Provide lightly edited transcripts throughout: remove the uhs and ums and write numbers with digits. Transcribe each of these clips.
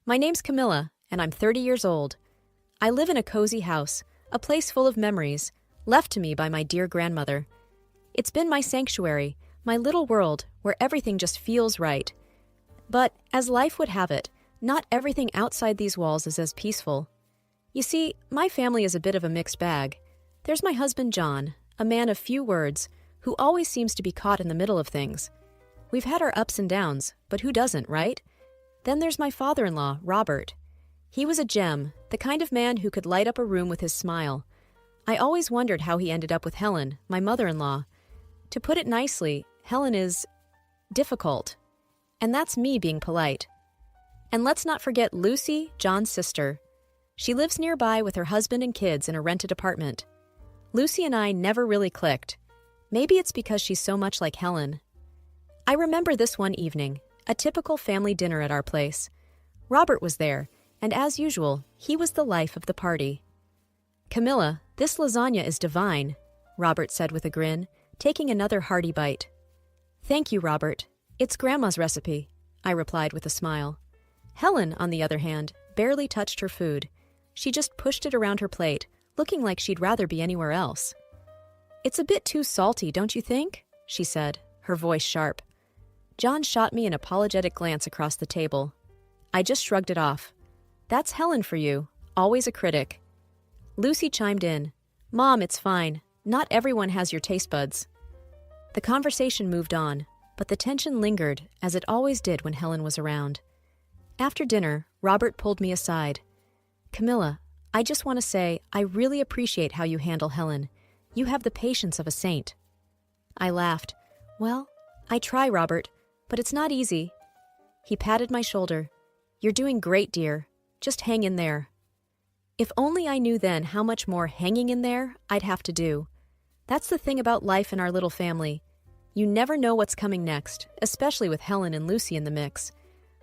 My name's Camilla, and I'm 30 years old. I live in a cozy house, a place full of memories, left to me by my dear grandmother. It's been my sanctuary, my little world where everything just feels right. But, as life would have it, not everything outside these walls is as peaceful. You see, my family is a bit of a mixed bag. There's my husband John, a man of few words, who always seems to be caught in the middle of things. We've had our ups and downs, but who doesn't, right? Then there's my father-in-law, Robert. He was a gem, the kind of man who could light up a room with his smile. I always wondered how he ended up with Helen, my mother-in-law. To put it nicely, Helen is difficult. And that's me being polite. And let's not forget Lucy, John's sister. She lives nearby with her husband and kids in a rented apartment. Lucy and I never really clicked. Maybe it's because she's so much like Helen. I remember this one evening, a typical family dinner at our place. Robert was there, and as usual, he was the life of the party. "Camilla, this lasagna is divine," Robert said with a grin, taking another hearty bite. "Thank you, Robert. It's Grandma's recipe," I replied with a smile. Helen, on the other hand, barely touched her food. She just pushed it around her plate, looking like she'd rather be anywhere else. "It's a bit too salty, don't you think?" she said, her voice sharp. John shot me an apologetic glance across the table. I just shrugged it off. "That's Helen for you, always a critic." Lucy chimed in. "Mom, it's fine. Not everyone has your taste buds." The conversation moved on, but the tension lingered, as it always did when Helen was around. After dinner, Robert pulled me aside. "Camilla, I just want to say I really appreciate how you handle Helen. You have the patience of a saint." I laughed. "Well, I try, Robert, but it's not easy." He patted my shoulder. "You're doing great, dear. Just hang in there." If only I knew then how much more hanging in there I'd have to do. That's the thing about life in our little family. You never know what's coming next, especially with Helen and Lucy in the mix.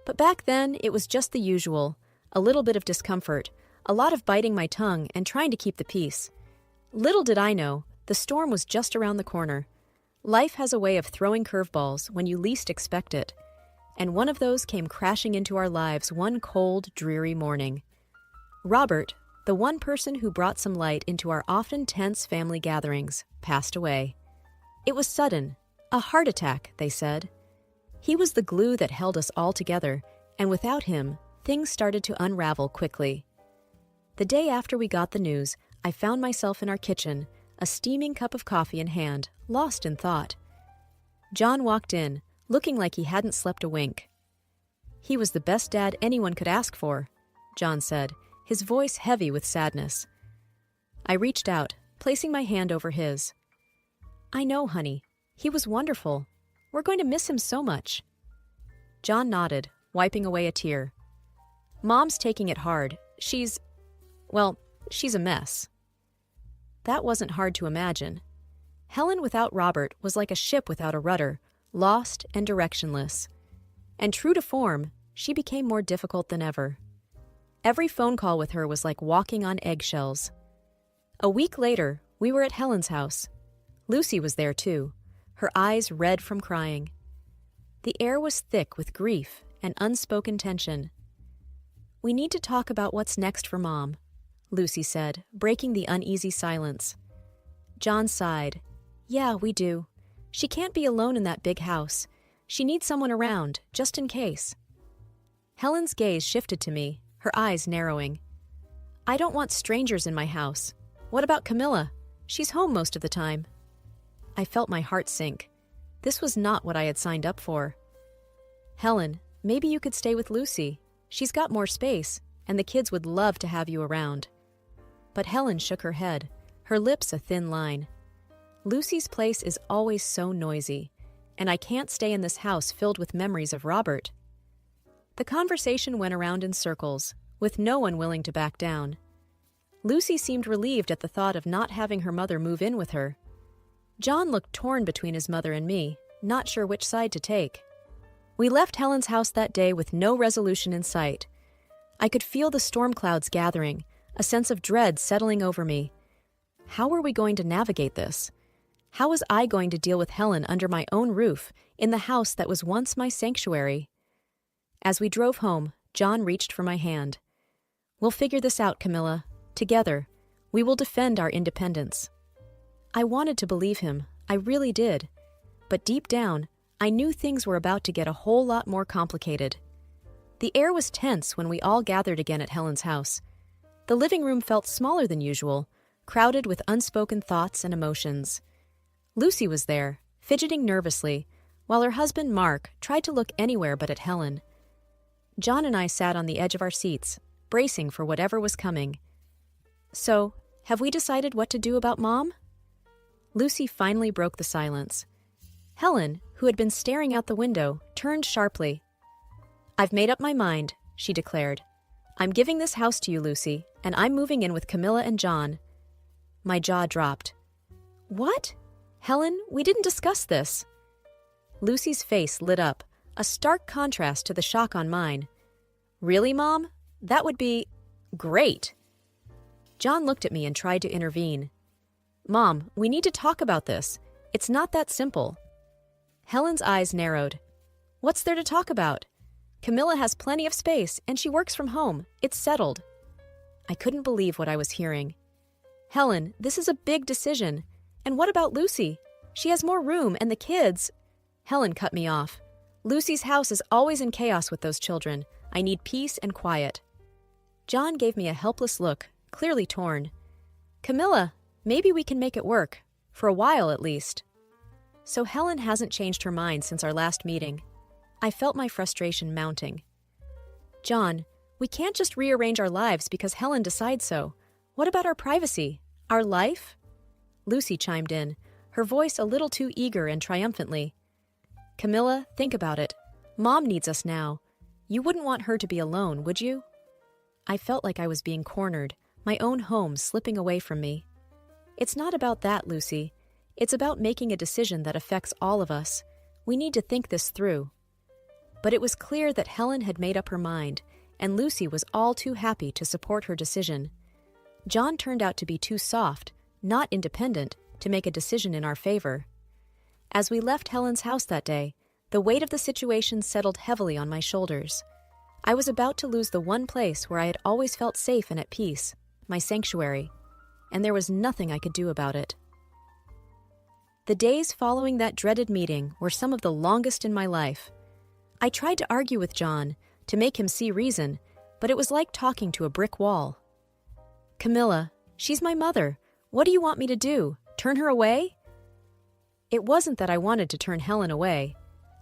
But back then, it was just the usual. A little bit of discomfort, a lot of biting my tongue and trying to keep the peace. Little did I know, the storm was just around the corner. Life has a way of throwing curveballs when you least expect it. And one of those came crashing into our lives one cold, dreary morning. Robert, the one person who brought some light into our often tense family gatherings, passed away. It was sudden, a heart attack, they said. He was the glue that held us all together, and without him, things started to unravel quickly. The day after we got the news, I found myself in our kitchen, a steaming cup of coffee in hand, lost in thought. John walked in, looking like he hadn't slept a wink. "He was the best dad anyone could ask for," John said, his voice heavy with sadness. I reached out, placing my hand over his. "I know, honey. He was wonderful. We're going to miss him so much." John nodded, wiping away a tear. "Mom's taking it hard. She's a mess." That wasn't hard to imagine. Helen without Robert was like a ship without a rudder, lost and directionless. And true to form, she became more difficult than ever. Every phone call with her was like walking on eggshells. A week later, we were at Helen's house. Lucy was there too, her eyes red from crying. The air was thick with grief and unspoken tension. "We need to talk about what's next for Mom," Lucy said, breaking the uneasy silence. John sighed. "Yeah, we do. She can't be alone in that big house. She needs someone around, just in case." Helen's gaze shifted to me, her eyes narrowing. "I don't want strangers in my house. What about Camilla? She's home most of the time." I felt my heart sink. This was not what I had signed up for. "Helen, maybe you could stay with Lucy. She's got more space, and the kids would love to have you around." But Helen shook her head, her lips a thin line. "Lucy's place is always so noisy, and I can't stay in this house filled with memories of Robert." The conversation went around in circles, with no one willing to back down. Lucy seemed relieved at the thought of not having her mother move in with her. John looked torn between his mother and me, not sure which side to take. We left Helen's house that day with no resolution in sight. I could feel the storm clouds gathering, a sense of dread settling over me. How were we going to navigate this? How was I going to deal with Helen under my own roof, in the house that was once my sanctuary? As we drove home, John reached for my hand. "We'll figure this out, Camilla. Together, we will defend our independence." I wanted to believe him, I really did. But deep down, I knew things were about to get a whole lot more complicated. The air was tense when we all gathered again at Helen's house. The living room felt smaller than usual, crowded with unspoken thoughts and emotions. Lucy was there, fidgeting nervously, while her husband Mark tried to look anywhere but at Helen. John and I sat on the edge of our seats, bracing for whatever was coming. "So, have we decided what to do about Mom?" Lucy finally broke the silence. Helen, who had been staring out the window, turned sharply. "I've made up my mind," she declared. "I'm giving this house to you, Lucy, and I'm moving in with Camilla and John." My jaw dropped. "What? Helen, we didn't discuss this." Lucy's face lit up, a stark contrast to the shock on mine. "Really, Mom? That would be great." John looked at me and tried to intervene. "Mom, we need to talk about this. It's not that simple." Helen's eyes narrowed. "What's there to talk about? Camilla has plenty of space, and she works from home. It's settled." I couldn't believe what I was hearing. "Helen, this is a big decision. And what about Lucy? She has more room, and the kids—" Helen cut me off. "Lucy's house is always in chaos with those children. I need peace and quiet." John gave me a helpless look, clearly torn. "Camilla, maybe we can make it work. For a while, at least." So Helen hasn't changed her mind since our last meeting. I felt my frustration mounting. "John, we can't just rearrange our lives because Helen decides so. What about our privacy? Our life?" Lucy chimed in, her voice a little too eager and triumphantly. "Camilla, think about it. Mom needs us now. You wouldn't want her to be alone, would you?" I felt like I was being cornered, my own home slipping away from me. "It's not about that, Lucy. It's about making a decision that affects all of us. We need to think this through." But it was clear that Helen had made up her mind, and Lucy was all too happy to support her decision. John turned out to be too soft, not independent, to make a decision in our favor. As we left Helen's house that day, the weight of the situation settled heavily on my shoulders. I was about to lose the one place where I had always felt safe and at peace, my sanctuary, and there was nothing I could do about it. The days following that dreaded meeting were some of the longest in my life. I tried to argue with John, to make him see reason, but it was like talking to a brick wall. "Camilla, she's my mother. What do you want me to do? Turn her away?" It wasn't that I wanted to turn Helen away.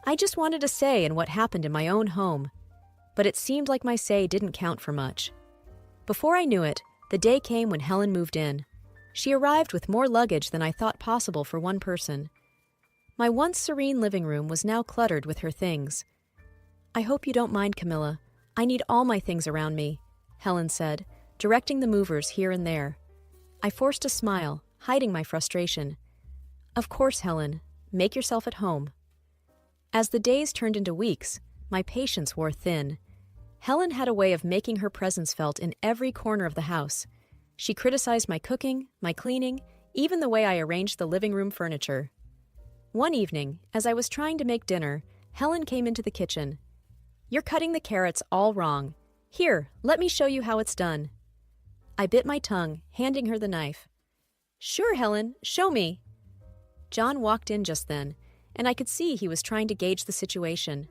I just wanted a say in what happened in my own home. But it seemed like my say didn't count for much. Before I knew it, the day came when Helen moved in. She arrived with more luggage than I thought possible for one person. My once serene living room was now cluttered with her things. "I hope you don't mind, Camilla. I need all my things around me," Helen said, directing the movers here and there. I forced a smile, hiding my frustration. "Of course, Helen. Make yourself at home." As the days turned into weeks, my patience wore thin. Helen had a way of making her presence felt in every corner of the house. She criticized my cooking, my cleaning, even the way I arranged the living room furniture. One evening, as I was trying to make dinner, Helen came into the kitchen. "You're cutting the carrots all wrong. Here, let me show you how it's done." I bit my tongue, handing her the knife. "Sure, Helen, show me." John walked in just then, and I could see he was trying to gauge the situation.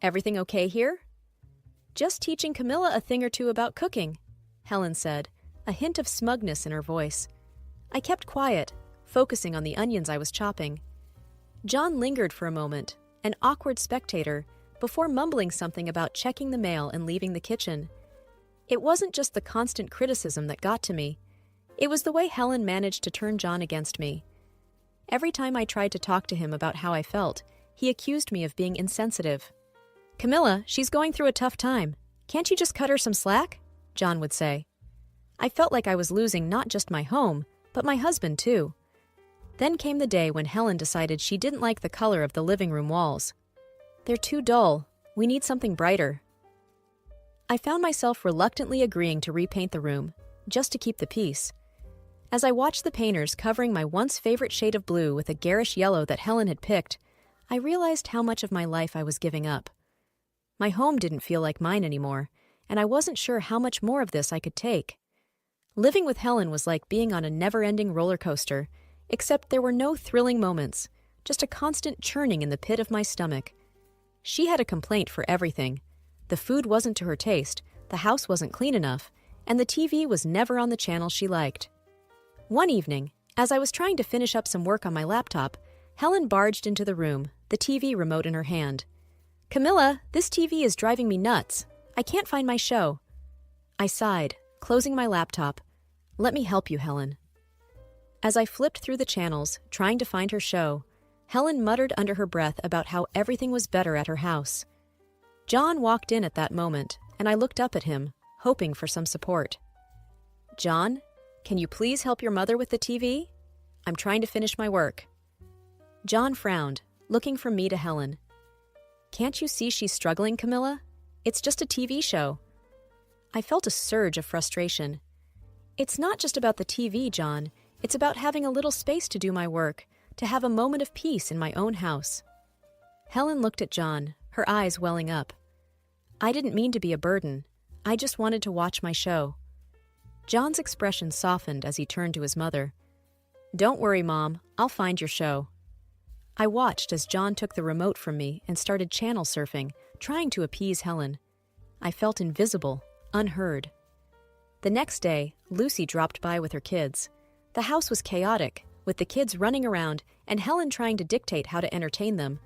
"Everything okay here?" "Just teaching Camilla a thing or two about cooking," Helen said, a hint of smugness in her voice. I kept quiet, focusing on the onions I was chopping. John lingered for a moment, an awkward spectator, before mumbling something about checking the mail and leaving the kitchen. It wasn't just the constant criticism that got to me. It was the way Helen managed to turn John against me. Every time I tried to talk to him about how I felt, he accused me of being insensitive. "Camilla, she's going through a tough time. Can't you just cut her some slack?" John would say. I felt like I was losing not just my home, but my husband too. Then came the day when Helen decided she didn't like the color of the living room walls. "They're too dull. We need something brighter." I found myself reluctantly agreeing to repaint the room, just to keep the peace. As I watched the painters covering my once favorite shade of blue with a garish yellow that Helen had picked, I realized how much of my life I was giving up. My home didn't feel like mine anymore, and I wasn't sure how much more of this I could take. Living with Helen was like being on a never-ending roller coaster, except there were no thrilling moments, just a constant churning in the pit of my stomach. She had a complaint for everything. The food wasn't to her taste, the house wasn't clean enough, and the TV was never on the channel she liked. One evening, as I was trying to finish up some work on my laptop, Helen barged into the room, the TV remote in her hand. "Camilla, this TV is driving me nuts. I can't find my show." I sighed, closing my laptop. "Let me help you, Helen." As I flipped through the channels, trying to find her show, Helen muttered under her breath about how everything was better at her house. John walked in at that moment, and I looked up at him, hoping for some support. "John, can you please help your mother with the TV? I'm trying to finish my work." John frowned, looking from me to Helen. "Can't you see she's struggling, Camilla? It's just a TV show." I felt a surge of frustration. "It's not just about the TV, John. It's about having a little space to do my work, to have a moment of peace in my own house." Helen looked at John, her eyes welling up. "I didn't mean to be a burden. I just wanted to watch my show." John's expression softened as he turned to his mother. "Don't worry, Mom. I'll find your show." I watched as John took the remote from me and started channel surfing, trying to appease Helen. I felt invisible, unheard. The next day, Lucy dropped by with her kids. The house was chaotic, with the kids running around and Helen trying to dictate how to entertain them.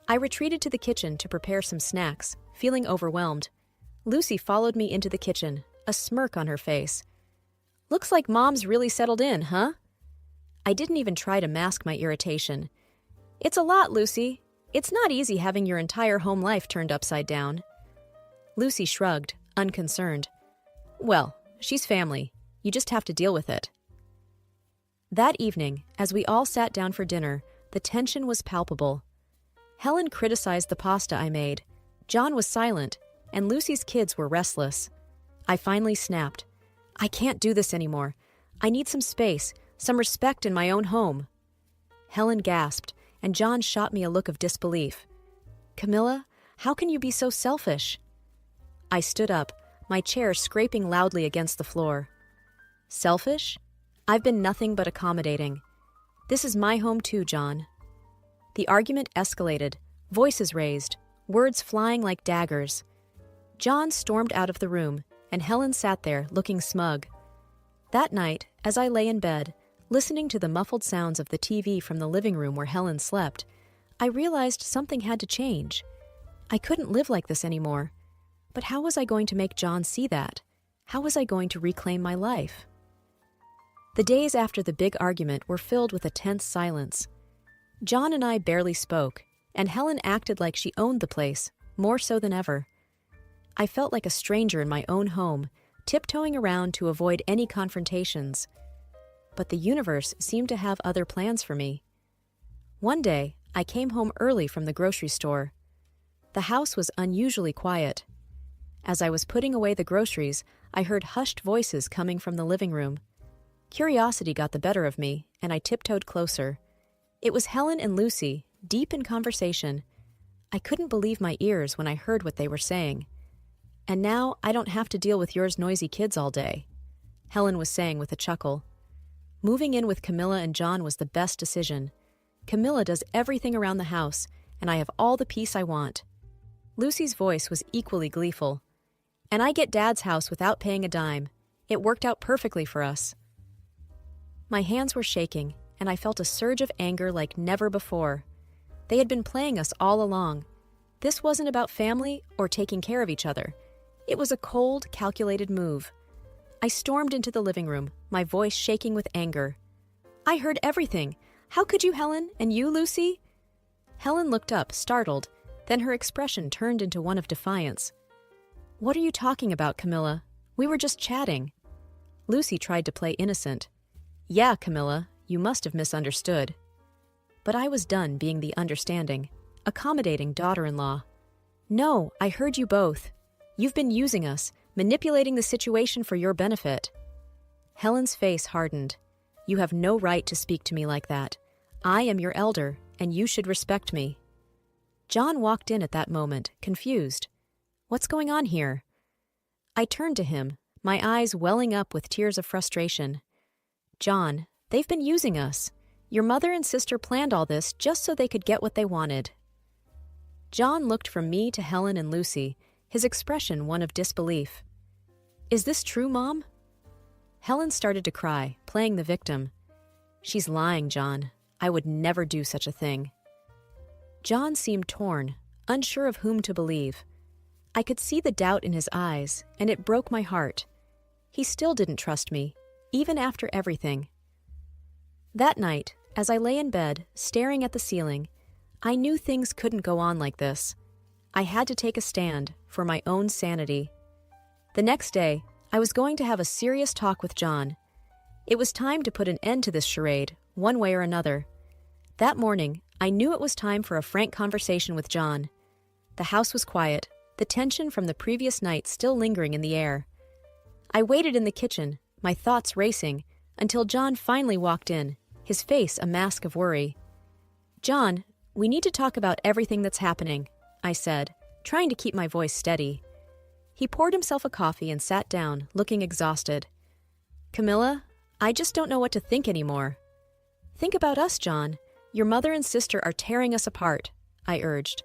I retreated to the kitchen to prepare some snacks, feeling overwhelmed. Lucy followed me into the kitchen, a smirk on her face. "Looks like Mom's really settled in, huh?" I didn't even try to mask my irritation. "It's a lot, Lucy. It's not easy having your entire home life turned upside down." Lucy shrugged, unconcerned. "Well, she's family. You just have to deal with it." That evening, as we all sat down for dinner, the tension was palpable. Helen criticized the pasta I made. John was silent, and Lucy's kids were restless. I finally snapped. "I can't do this anymore. I need some space, some respect in my own home." Helen gasped, and John shot me a look of disbelief. "Camilla, how can you be so selfish?" I stood up, my chair scraping loudly against the floor. "Selfish? I've been nothing but accommodating. This is my home too, John." The argument escalated, voices raised, words flying like daggers. John stormed out of the room, and Helen sat there, looking smug. That night, as I lay in bed, listening to the muffled sounds of the TV from the living room where Helen slept, I realized something had to change. I couldn't live like this anymore. But how was I going to make John see that? How was I going to reclaim my life? The days after the big argument were filled with a tense silence. John and I barely spoke, and Helen acted like she owned the place, more so than ever. I felt like a stranger in my own home, tiptoeing around to avoid any confrontations. But the universe seemed to have other plans for me. One day, I came home early from the grocery store. The house was unusually quiet. As I was putting away the groceries, I heard hushed voices coming from the living room. Curiosity got the better of me, and I tiptoed closer. It was Helen and Lucy, deep in conversation. I couldn't believe my ears when I heard what they were saying. "And now I don't have to deal with yours noisy kids all day," Helen was saying with a chuckle. Moving in with Camilla and John was the best decision. Camilla does everything around the house, and I have all the peace I want. Lucy's voice was equally gleeful. "And I get Dad's house without paying a dime. It worked out perfectly for us." My hands were shaking, and I felt a surge of anger like never before. They had been playing us all along. This wasn't about family or taking care of each other. It was a cold, calculated move. I stormed into the living room, my voice shaking with anger. "I heard everything. How could you, Helen? And you, Lucy?" Helen looked up, startled. Then her expression turned into one of defiance. "What are you talking about, Camilla? We were just chatting." Lucy tried to play innocent. "Yeah, Camilla, you must have misunderstood." But I was done being the understanding, accommodating daughter-in-law. "No, I heard you both. You've been using us, manipulating the situation for your benefit." Helen's face hardened. "You have no right to speak to me like that. I am your elder, and you should respect me." John walked in at that moment, confused. What's going on here? I turned to him, my eyes welling up with tears of frustration. John, they've been using us. Your mother and sister planned all this just so they could get what they wanted. John looked from me to Helen and Lucy, his expression one of disbelief. Is this true, Mom? Helen started to cry, playing the victim. She's lying, John. I would never do such a thing. John seemed torn, unsure of whom to believe. I could see the doubt in his eyes, and it broke my heart. He still didn't trust me, even after everything. That night, as I lay in bed, staring at the ceiling, I knew things couldn't go on like this. I had to take a stand for my own sanity. The next day, I was going to have a serious talk with John. It was time to put an end to this charade, one way or another. That morning, I knew it was time for a frank conversation with John. The house was quiet, the tension from the previous night still lingering in the air. I waited in the kitchen, my thoughts racing, until John finally walked in, his face a mask of worry. John, we need to talk about everything that's happening, I said, trying to keep my voice steady. He poured himself a coffee and sat down, looking exhausted. Camilla, I just don't know what to think anymore. Think about us, John. Your mother and sister are tearing us apart, I urged.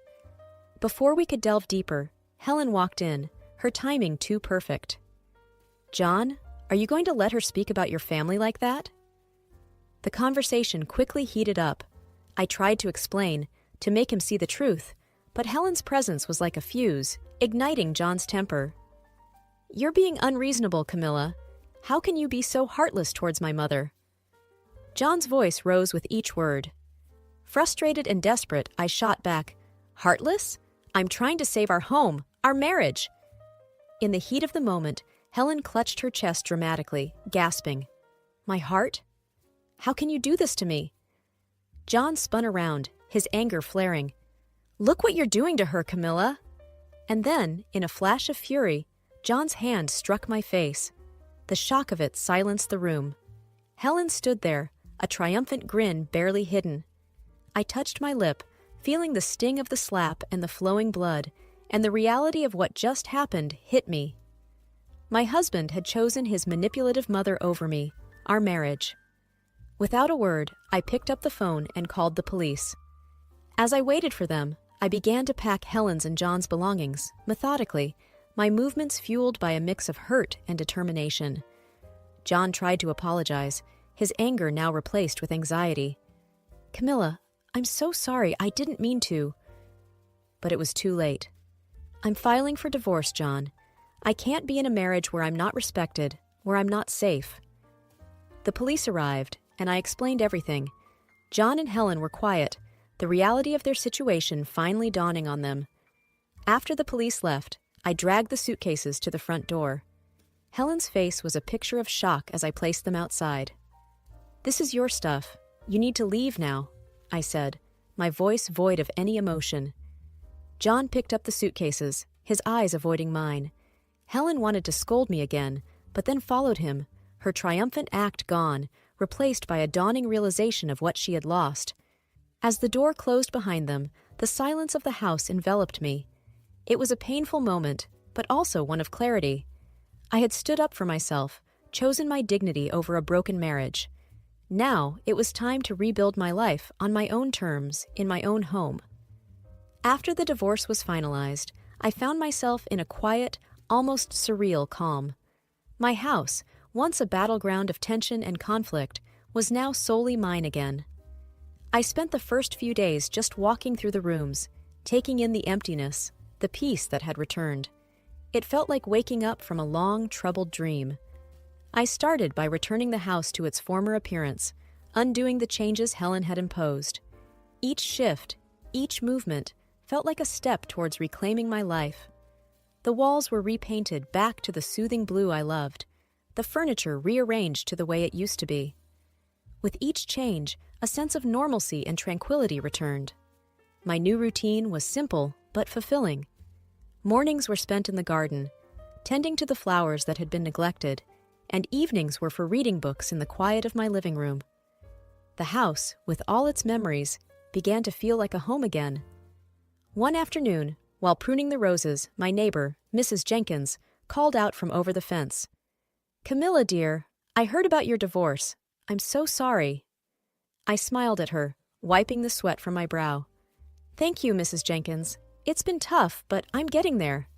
Before we could delve deeper, Helen walked in, her timing too perfect. John, are you going to let her speak about your family like that? The conversation quickly heated up. I tried to explain, to make him see the truth, but Helen's presence was like a fuse, igniting John's temper. You're being unreasonable, Camilla. How can you be so heartless towards my mother? John's voice rose with each word. Frustrated and desperate, I shot back. Heartless? I'm trying to save our home, our marriage. In the heat of the moment, Helen clutched her chest dramatically, gasping. My heart? How can you do this to me? John spun around, his anger flaring. Look what you're doing to her, Camilla. And then, in a flash of fury, John's hand struck my face. The shock of it silenced the room. Helen stood there, a triumphant grin barely hidden. I touched my lip, feeling the sting of the slap and the flowing blood, and the reality of what just happened hit me. My husband had chosen his manipulative mother over me, our marriage. Without a word, I picked up the phone and called the police. As I waited for them, I began to pack Helen's and John's belongings, methodically, my movements fueled by a mix of hurt and determination. John tried to apologize, his anger now replaced with anxiety. Camilla, I'm so sorry, I didn't mean to. But it was too late. I'm filing for divorce, John. I can't be in a marriage where I'm not respected, where I'm not safe. The police arrived, and I explained everything. John and Helen were quiet, the reality of their situation finally dawning on them. After the police left, I dragged the suitcases to the front door. Helen's face was a picture of shock as I placed them outside. This is your stuff. You need to leave now, I said, my voice void of any emotion. John picked up the suitcases, his eyes avoiding mine. Helen wanted to scold me again, but then followed him, her triumphant act gone, replaced by a dawning realization of what she had lost. As the door closed behind them, the silence of the house enveloped me. It was a painful moment, but also one of clarity. I had stood up for myself, chosen my dignity over a broken marriage. Now it was time to rebuild my life on my own terms, in my own home. After the divorce was finalized, I found myself in a quiet, almost surreal calm. My house, once a battleground of tension and conflict, was now solely mine again. I spent the first few days just walking through the rooms, taking in the emptiness, the peace that had returned. It felt like waking up from a long, troubled dream. I started by returning the house to its former appearance, undoing the changes Helen had imposed. Each shift, each movement, felt like a step towards reclaiming my life. The walls were repainted back to the soothing blue I loved, the furniture rearranged to the way it used to be. With each change, a sense of normalcy and tranquility returned. My new routine was simple but fulfilling. Mornings were spent in the garden, tending to the flowers that had been neglected, and evenings were for reading books in the quiet of my living room. The house, with all its memories, began to feel like a home again. One afternoon, While pruning the roses, my neighbor, Mrs. Jenkins, called out from over the fence. "Camilla, dear, I heard about your divorce. I'm so sorry." I smiled at her, wiping the sweat from my brow. "Thank you, Mrs. Jenkins. It's been tough, but I'm getting there."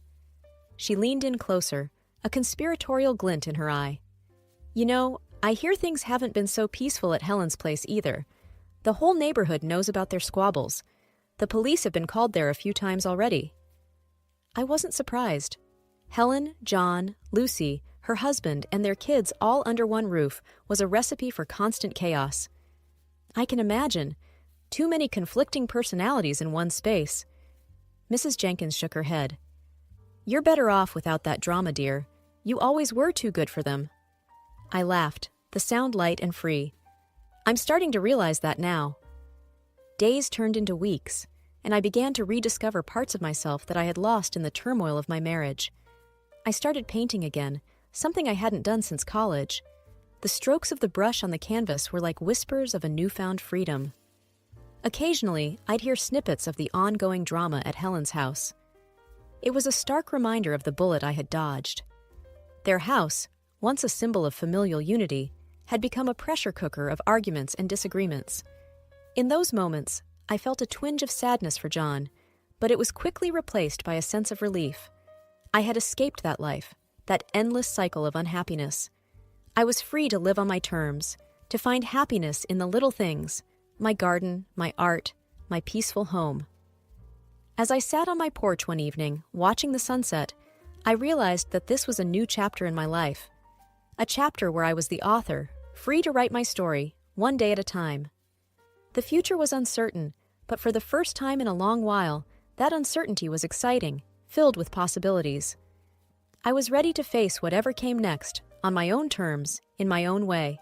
She leaned in closer, a conspiratorial glint in her eye. "You know, I hear things haven't been so peaceful at Helen's place either. The whole neighborhood knows about their squabbles. The police have been called there a few times already." I wasn't surprised. Helen, John, Lucy, her husband, and their kids all under one roof was a recipe for constant chaos. I can imagine. Too many conflicting personalities in one space. Mrs. Jenkins shook her head. "You're better off without that drama, dear. You always were too good for them." I laughed, the sound light and free. "I'm starting to realize that now." Days turned into weeks, and I began to rediscover parts of myself that I had lost in the turmoil of my marriage. I started painting again, something I hadn't done since college. The strokes of the brush on the canvas were like whispers of a newfound freedom. Occasionally, I'd hear snippets of the ongoing drama at Helen's house. It was a stark reminder of the bullet I had dodged. Their house, once a symbol of familial unity, had become a pressure cooker of arguments and disagreements. In those moments, I felt a twinge of sadness for John, but it was quickly replaced by a sense of relief. I had escaped that life, that endless cycle of unhappiness. I was free to live on my terms, to find happiness in the little things, my garden, my art, my peaceful home. As I sat on my porch one evening, watching the sunset, I realized that this was a new chapter in my life. A chapter where I was the author, free to write my story, one day at a time. The future was uncertain, but for the first time in a long while, that uncertainty was exciting, filled with possibilities. I was ready to face whatever came next, on my own terms, in my own way.